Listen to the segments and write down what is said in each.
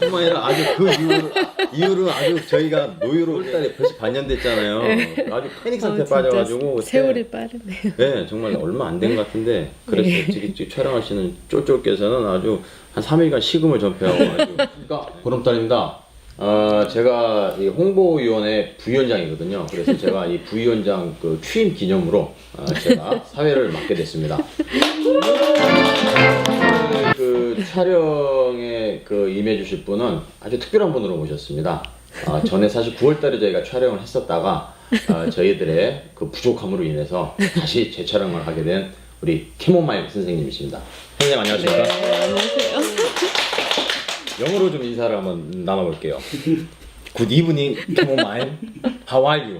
뿐만 아니라 아주 그 이후로 아주 저희가 노유로 딸이 벌써 반년 됐잖아요. 아주 패닉 상태에 빠져가지고 그때, 세월이 빠르네요. 네, 정말 얼마 안 된 것 같은데 그랬어요. 지금 촬영하시는 쫄쫄께서는 아주 한 3일간 식음을 전폐하고 아주 그러니까 보름달입니다. 제가 이 홍보위원회 부위원장이거든요. 그래서 제가 이 부위원장 그 취임 기념으로 제가 사회를 맡게 됐습니다. 그 촬영에 그 임해주실 분은 아주 특별한 분으로 모셨습니다. 전에 사실 9월달에 저희가 촬영을 했었다가 저희들의 그 부족함으로 인해서 다시 재촬영을 하게 된 우리 캐모마일 선생님이십니다. 선생님 안녕하십니까? 네, 안녕하세요. 영어로 좀 인사를 한번 나눠볼게요. Good evening, 캐모마일. How are you?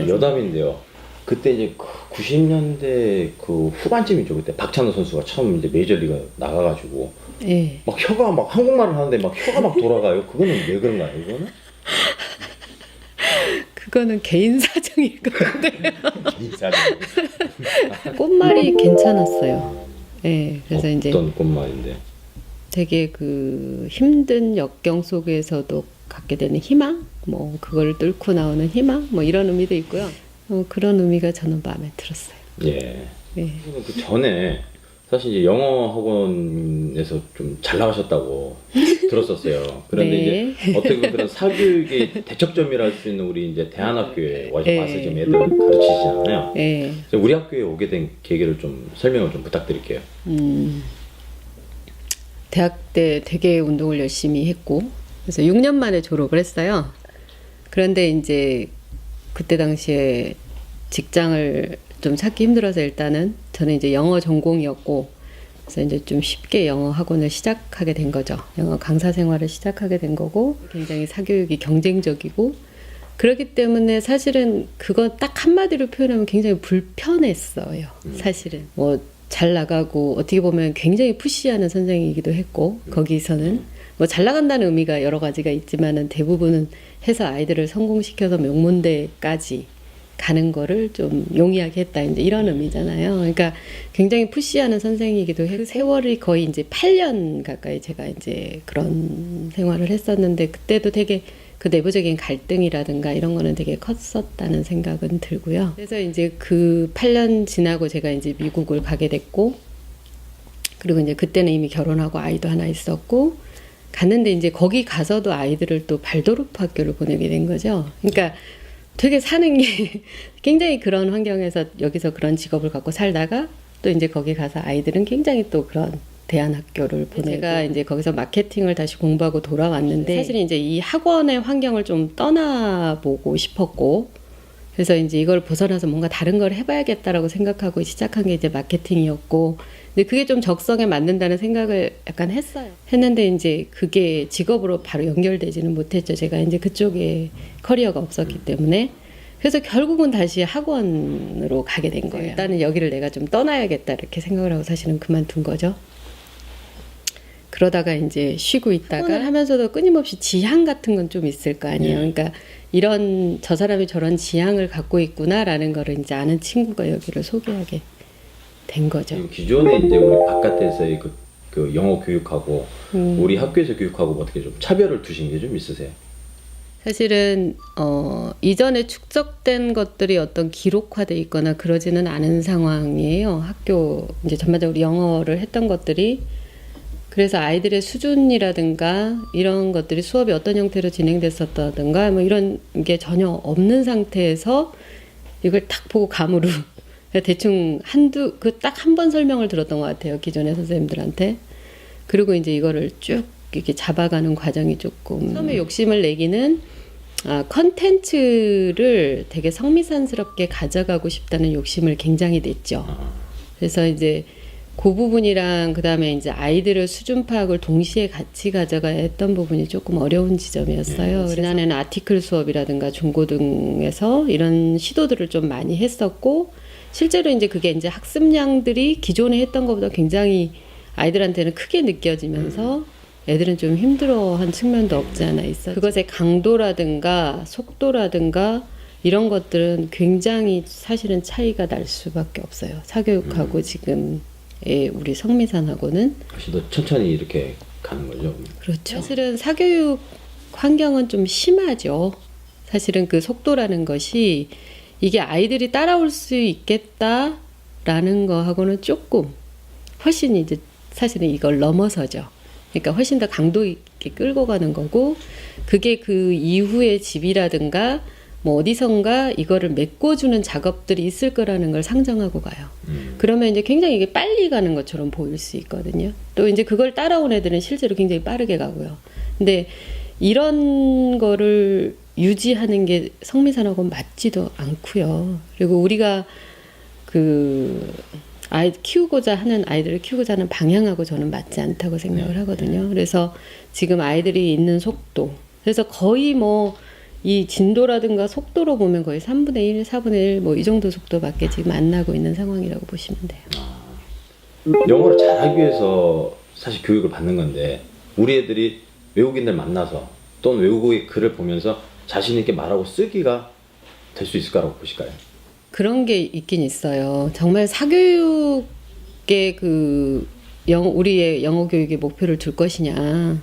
여담인데요. 그때 이제 90년대 그 후반쯤이죠. 그때 박찬호 선수가 처음 이제 메이저리그 나가가지고 네. 막 혀가 막 한국말을 하는데 막 혀가 막 돌아가요. 그거는 왜 그런가요? 이거는? 그거는 개인 사정일 것 같아요. 인사를. 꽃말이 괜찮았어요. 네, 그래서 이제 어떤 꽃말인데? 되게 그 힘든 역경 속에서도 갖게 되는 희망, 뭐 그걸 뚫고 나오는 희망, 뭐 이런 의미도 있고요. 그런 의미가 저는 마음에 들었어요. 예. 네. 그 전에 사실 이제 영어 학원에서 좀 잘 나가셨다고 들었었어요. 그런데 네. 이제 어떻게 보면 그런 사교육의 대척점이라 할 수 있는 우리 이제 대안학교에 와서 네. 지금 애들 가르치시잖아요. 네. 우리 학교에 오게 된 계기를 좀 설명을 좀 부탁드릴게요. 대학 때 되게 운동을 열심히 했고, 그래서 6년 만에 졸업을 했어요. 그런데 이제 그때 당시에 직장을 좀 찾기 힘들어서 일단은 저는 이제 영어 전공이었고, 그래서 이제 좀 쉽게 영어 학원을 시작하게 된 거죠. 영어 강사 생활을 시작하게 된 거고, 굉장히 사교육이 경쟁적이고, 그렇기 때문에 사실은 그거 딱 한마디로 표현하면 굉장히 불편했어요. 사실은 뭐 잘 나가고 어떻게 보면 굉장히 푸시하는 선생이기도 했고, 거기서는 뭐 잘 나간다는 의미가 여러 가지가 있지만은 대부분은 해서 아이들을 성공시켜서 명문대까지 가는 거를 좀 용이하게 했다, 이제 이런 의미잖아요. 그러니까 굉장히 푸시하는 선생이기도 해. 그 세월이 거의 이제 8년 가까이 제가 이제 그런 생활을 했었는데, 그때도 되게 그 내부적인 갈등이라든가 이런 거는 되게 컸었다는 생각은 들고요. 그래서 이제 그 8년 지나고 제가 이제 미국을 가게 됐고, 그리고 이제 그때는 이미 결혼하고 아이도 하나 있었고, 갔는데 이제 거기 가서도 아이들을 또 발도르프 학교를 보내게 된 거죠. 그러니까 되게 사는 게 굉장히 그런 환경에서 여기서 그런 직업을 갖고 살다가 또 이제 거기 가서 아이들은 굉장히 또 그런 대안학교를 보내고, 제가 이제 거기서 마케팅을 다시 공부하고 돌아왔는데, 사실 이제 이 학원의 환경을 좀 떠나보고 싶었고, 그래서 이제 이걸 벗어나서 뭔가 다른 걸 해봐야겠다라고 생각하고 시작한 게 이제 마케팅이었고, 근데 그게 좀 적성에 맞는다는 생각을 약간 했어요. 했는데 이제 그게 직업으로 바로 연결되지는 못했죠. 제가 이제 그쪽에 커리어가 없었기 때문에. 그래서 결국은 다시 학원으로 가게 된 거예요. 일단은 여기를 내가 좀 떠나야겠다 이렇게 생각을 하고 사실은 그만둔 거죠. 그러다가 이제 쉬고 있다가 학원을 하면서도 끊임없이 지향 같은 건 좀 있을 거 아니에요. 그러니까 이런 저 사람이 저런 지향을 갖고 있구나라는 거를 이제 아는 친구가 여기를 소개하게 된 거죠. 기존에 이제 우리 바깥에서의 그 영어 교육하고 우리 학교에서 교육하고 어떻게 좀 차별을 두신 게 좀 있으세요? 사실은 이전에 축적된 것들이 어떤 기록화돼 있거나 그러지는 않은 상황이에요. 학교 이제 전반적으로 영어를 했던 것들이. 그래서 아이들의 수준이라든가 이런 것들이 수업이 어떤 형태로 진행됐었다든가 뭐 이런 게 전혀 없는 상태에서 이걸 딱 보고 감으로 대충 그 딱 한 번 설명을 들었던 것 같아요, 기존의 선생님들한테. 그리고 이제 이거를 쭉 이렇게 잡아가는 과정이 조금 처음에 욕심을 내기는 컨텐츠를 되게 성미산스럽게 가져가고 싶다는 욕심을 굉장히 냈죠. 그래서 이제 그 부분이랑 그다음에 이제 아이들의 수준 파악을 동시에 같이 가져가야 했던 부분이 조금 어려운 지점이었어요. 지난해는 아티클 수업이라든가 중고등에서 이런 시도들을 좀 많이 했었고, 실제로 이제 그게 이제 학습량들이 기존에 했던 것보다 굉장히 아이들한테는 크게 느껴지면서 애들은 좀 힘들어한 측면도 없지 않아 있어요. 그것의 강도라든가 속도라든가 이런 것들은 굉장히 사실은 차이가 날 수밖에 없어요. 사교육하고 지금의 우리 성미산하고는. 훨씬 더 천천히 이렇게 가는 거죠. 그렇죠. 사실은 사교육 환경은 좀 심하죠. 사실은 그 속도라는 것이 이게 아이들이 따라올 수 있겠다라는 거하고는 조금 훨씬 이제 사실은 이걸 넘어서죠. 그러니까 훨씬 더 강도 있게 끌고 가는 거고, 그게 그 이후에 집이라든가 뭐 어디선가 이거를 메꿔주는 작업들이 있을 거라는 걸 상정하고 가요. 그러면 이제 굉장히 이게 빨리 가는 것처럼 보일 수 있거든요. 또 이제 그걸 따라온 애들은 실제로 굉장히 빠르게 가고요. 근데 이런 거를 유지하는 게 성미산하고 맞지도 않고요. 그리고 우리가 그 아이들을 키우고자 하는 방향하고 저는 맞지 않다고 생각을 하거든요. 그래서 지금 아이들이 있는 속도, 그래서 거의 뭐 이 진도라든가 속도로 보면 거의 3분의 1, 4분의 1 뭐 이 정도 속도밖에 지금 안 나고 있는 상황이라고 보시면 돼요. 영어를 잘하기 위해서 사실 교육을 받는 건데, 우리 애들이 외국인들 만나서 또는 외국어의 글을 보면서 자신 있게 말하고 쓰기가 될 수 있을까라고 보실까요? 그런 게 있긴 있어요. 정말 사교육의 우리의 영어 교육의 목표를 둘 것이냐.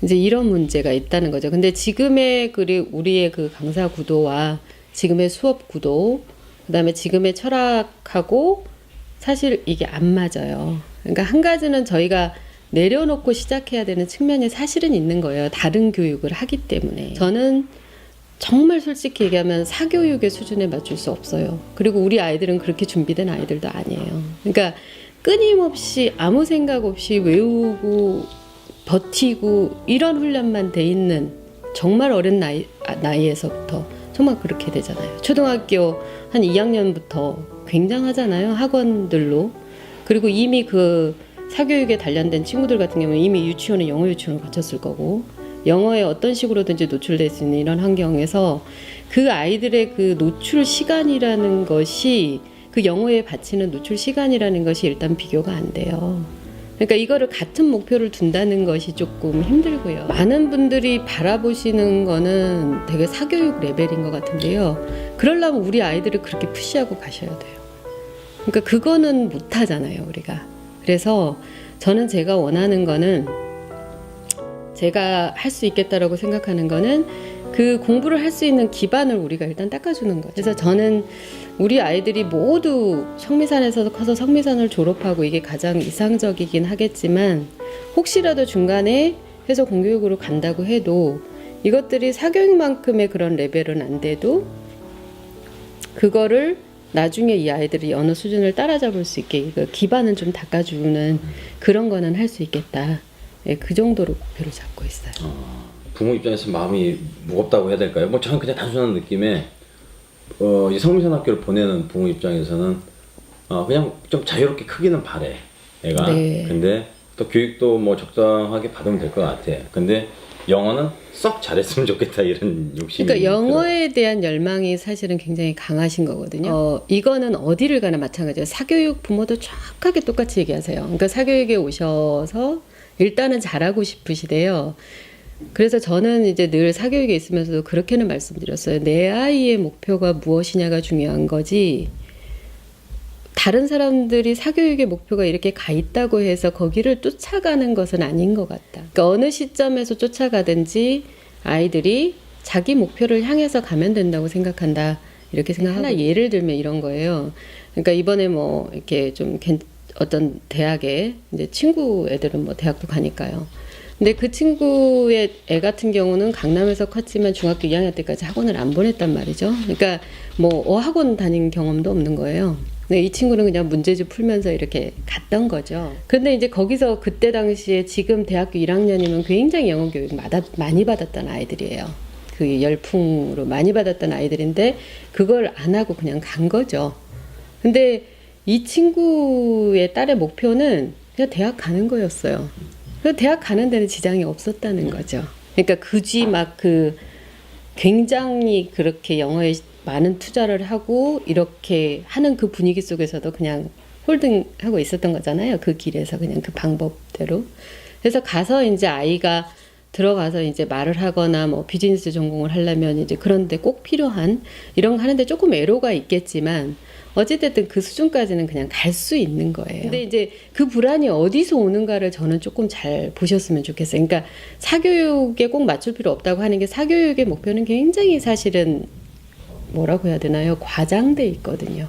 이제 이런 문제가 있다는 거죠. 근데 지금의 우리의 그 강사 구도와 지금의 수업 구도, 그다음에 지금의 철학하고 사실 이게 안 맞아요. 그러니까 한 가지는 저희가 내려놓고 시작해야 되는 측면이 사실은 있는 거예요. 다른 교육을 하기 때문에. 저는 정말 솔직히 얘기하면 사교육의 수준에 맞출 수 없어요. 그리고 우리 아이들은 그렇게 준비된 아이들도 아니에요. 그러니까 끊임없이 아무 생각 없이 외우고 버티고 이런 훈련만 돼 있는, 정말 어린 나이에서부터 정말 그렇게 되잖아요. 초등학교 한 2학년부터 굉장하잖아요. 학원들로. 그리고 이미 그 사교육에 단련된 친구들 같은 경우는 이미 유치원에 영어 유치원을 거쳤을 거고, 영어에 어떤 식으로든지 노출될 수 있는 이런 환경에서 그 아이들의 그 노출 시간이라는 것이, 그 영어에 바치는 노출 시간이라는 것이 일단 비교가 안 돼요. 그러니까 이거를 같은 목표를 둔다는 것이 조금 힘들고요. 많은 분들이 바라보시는 거는 되게 사교육 레벨인 것 같은데요. 그러려면 우리 아이들을 그렇게 푸시하고 가셔야 돼요. 그러니까 그거는 못 하잖아요, 우리가. 그래서 저는 제가 원하는 거는, 제가 할 수 있겠다라고 생각하는 거는 그 공부를 할 수 있는 기반을 우리가 일단 닦아주는 거죠. 그래서 저는 우리 아이들이 모두 성미산에서 커서 성미산을 졸업하고, 이게 가장 이상적이긴 하겠지만, 혹시라도 중간에 해서 공교육으로 간다고 해도 이것들이 사교육만큼의 그런 레벨은 안 돼도 그거를 나중에 이 아이들이 어느 수준을 따라잡을 수 있게 그 기반은 좀 닦아주는 그런 거는 할 수 있겠다. 예, 그 정도로 목표를 잡고 있어요. 부모 입장에서 마음이 무겁다고 해야 될까요? 뭐 저는 그냥 단순한 느낌에 이 성미산 학교를 보내는 부모 입장에서는 그냥 좀 자유롭게 크기는 바래, 애가. 네. 근데 또 교육도 뭐 적당하게 받으면 될 것 같아. 근데 영어는 썩 잘했으면 좋겠다, 이런 욕심이. 그러니까 영어에 대한 열망이 사실은 굉장히 강하신 거거든요. 이거는 어디를 가나 마찬가지예요. 사교육 부모도 정확하게 똑같이 얘기하세요. 그러니까 사교육에 오셔서 일단은 잘하고 싶으시대요. 그래서 저는 이제 늘 사교육에 있으면서도 그렇게는 말씀드렸어요. 내 아이의 목표가 무엇이냐가 중요한 거지, 다른 사람들이 사교육의 목표가 이렇게 가 있다고 해서 거기를 쫓아가는 것은 아닌 것 같다. 그러니까 어느 시점에서 쫓아가든지 아이들이 자기 목표를 향해서 가면 된다고 생각한다, 이렇게 생각하고. 하나 예를 들면 이런 거예요. 그러니까 이번에 뭐 이렇게 좀 어떤 대학에 이제 친구 애들은 뭐 대학도 가니까요. 근데 그 친구의 애 같은 경우는 강남에서 컸지만 중학교 2학년 때까지 학원을 안 보냈단 말이죠. 그러니까 뭐 학원 다닌 경험도 없는 거예요. 근데 이 친구는 그냥 문제집 풀면서 이렇게 갔던 거죠. 근데 이제 거기서 그때 당시에 지금 대학교 1학년이면 굉장히 영어 교육 많이 받았던 아이들이에요. 그 열풍으로 많이 받았던 아이들인데 그걸 안 하고 그냥 간 거죠. 근데 이 친구의 딸의 목표는 그냥 대학 가는 거였어요. 그래서 대학 가는 데는 지장이 없었다는 거죠. 그러니까 굳이 막 굉장히 그렇게 영어에 많은 투자를 하고 이렇게 하는 그 분위기 속에서도 그냥 홀딩하고 있었던 거잖아요. 그 길에서 그냥 그 방법대로. 그래서 가서 이제 아이가 들어가서 이제 말을 하거나 뭐 비즈니스 전공을 하려면 이제 그런데 꼭 필요한 이런 거 하는데 조금 애로가 있겠지만 어찌됐든 그 수준까지는 그냥 갈 수 있는 거예요. 근데 이제 그 불안이 어디서 오는가를 저는 조금 잘 보셨으면 좋겠어요. 그러니까 사교육에 꼭 맞출 필요 없다고 하는 게 사교육의 목표는 굉장히 사실은 뭐라고 해야 되나요? 과장돼 있거든요.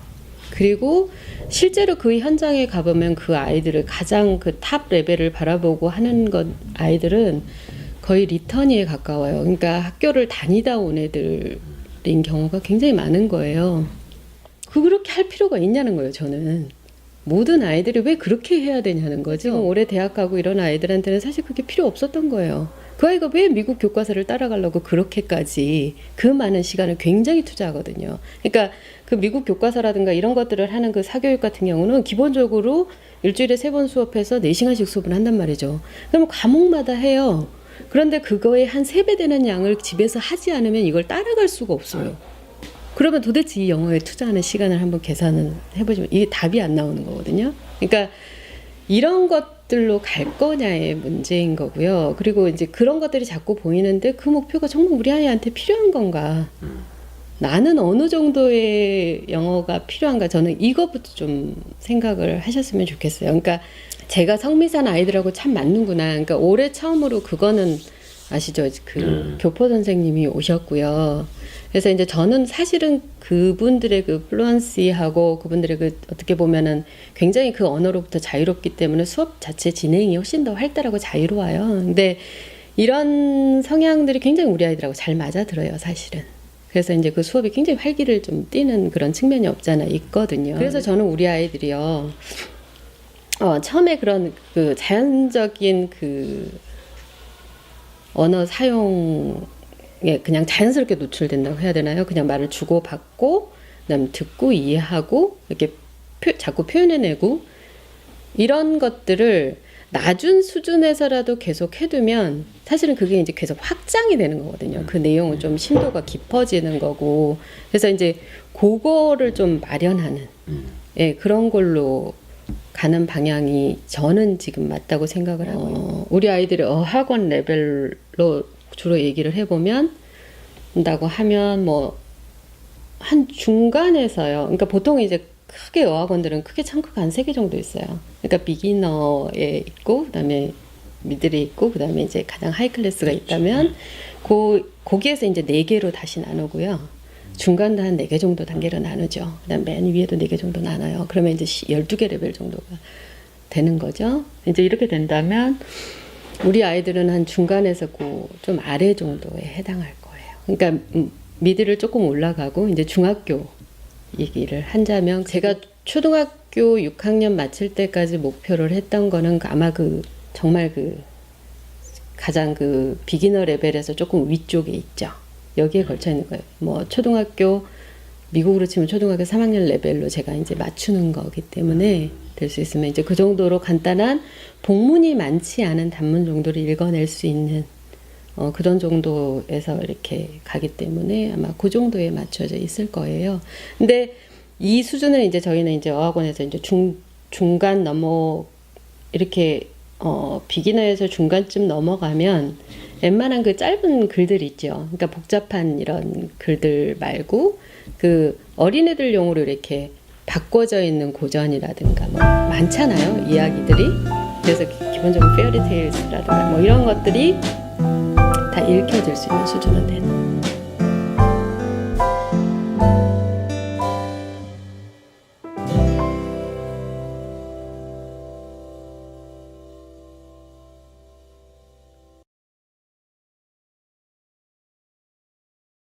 그리고 실제로 그 현장에 가보면 그 아이들을 가장 그 탑 레벨을 바라보고 하는 것 아이들은 거의 리터니에 가까워요. 그러니까 학교를 다니다 온 애들인 경우가 굉장히 많은 거예요. 그렇게 할 필요가 있냐는 거예요, 저는. 모든 아이들이 왜 그렇게 해야 되냐는 거죠. 지금 올해 대학 가고 이런 아이들한테는 사실 그게 필요 없었던 거예요. 그 아이가 왜 미국 교과서를 따라가려고 그렇게까지 그 많은 시간을 굉장히 투자하거든요. 그러니까 그 미국 교과서라든가 이런 것들을 하는 그 사교육 같은 경우는 기본적으로 일주일에 3번 수업해서 4시간씩 수업을 한단 말이죠. 그럼 과목마다 해요. 그런데 그거의 한 3배 되는 양을 집에서 하지 않으면 이걸 따라갈 수가 없어요. 그러면 도대체 이 영어에 투자하는 시간을 한번 계산을 해보시면 이게 답이 안 나오는 거거든요. 그러니까 이런 것들로 갈 거냐의 문제인 거고요. 그리고 이제 그런 것들이 자꾸 보이는데 그 목표가 정말 우리 아이한테 필요한 건가? 나는 어느 정도의 영어가 필요한가? 저는 이것부터 좀 생각을 하셨으면 좋겠어요. 그러니까 제가 성미산 아이들하고 참 맞는구나. 그러니까 올해 처음으로 그거는 아시죠? 그 교포 선생님이 오셨고요. 그래서 이제 저는 사실은 그분들의 그 플루언시하고 그분들의 그 어떻게 보면은 굉장히 그 언어로부터 자유롭기 때문에 수업 자체 진행이 훨씬 더 활달하고 자유로워요. 근데 이런 성향들이 굉장히 우리 아이들하고 잘 맞아들어요, 사실은. 그래서 이제 그 수업이 굉장히 활기를 좀 띠는 그런 측면이 없잖아 있거든요. 그래서 저는 우리 아이들이요. 처음에 그런 그 자연적인 그 언어 사용에 그냥 자연스럽게 노출된다고 해야 되나요? 그냥 말을 주고받고 그다음 듣고 이해하고 이렇게 자꾸 표현해내고 이런 것들을 낮은 수준에서라도 계속 해두면 사실은 그게 이제 계속 확장이 되는 거거든요. 그 내용은 좀 심도가 깊어지는 거고 그래서 이제 그거를 좀 마련하는 예, 그런 걸로 가는 방향이 저는 지금 맞다고 생각을 하고 있어요. 우리 아이들이 어학원 레벨로 주로 얘기를 해보면 다고 하면 뭐 한 중간에서요. 그러니까 보통 이제 크게 어학원들은 크게 창구가 한 3개 정도 있어요. 그러니까 비기너에 있고 그다음에 미들에 있고 그다음에 이제 가장 하이 클래스가 있다면 거기에서 이제 4개로 다시 나누고요. 중간도 한 4개 정도 단계로 나누죠. 그다음 맨 위에도 4개 정도 나눠요. 그러면 이제 12개 레벨 정도가 되는 거죠. 이제 이렇게 된다면 우리 아이들은 한 중간에서 좀 아래 정도에 해당할 거예요. 그러니까 미드를 조금 올라가고 이제 중학교 얘기를 한다면 제가 초등학교 6학년 마칠 때까지 목표를 했던 거는 아마 정말 가장 비기너 레벨에서 조금 위쪽에 있죠. 여기에 걸쳐 있는 거예요. 뭐 초등학교 미국으로 치면 초등학교 3학년 레벨로 제가 이제 맞추는 거기 때문에 될 수 있으면 이제 그 정도로 간단한 복문이 많지 않은 단문 정도를 읽어낼 수 있는 그런 정도에서 이렇게 가기 때문에 아마 그 정도에 맞춰져 있을 거예요. 근데 이 수준을 이제 저희는 이제 어학원에서 이제 중간 이렇게 비기너에서 중간쯤 넘어가면 웬만한 그 짧은 글들 있죠. 그러니까 복잡한 이런 글들 말고 그 어린애들용으로 이렇게 바꿔져 있는 고전이라든가 뭐 많잖아요. 이야기들이. 그래서 기본적으로 페어리테일스라든가 뭐 이런 것들이 다 읽혀질 수 있는 수준은 되는.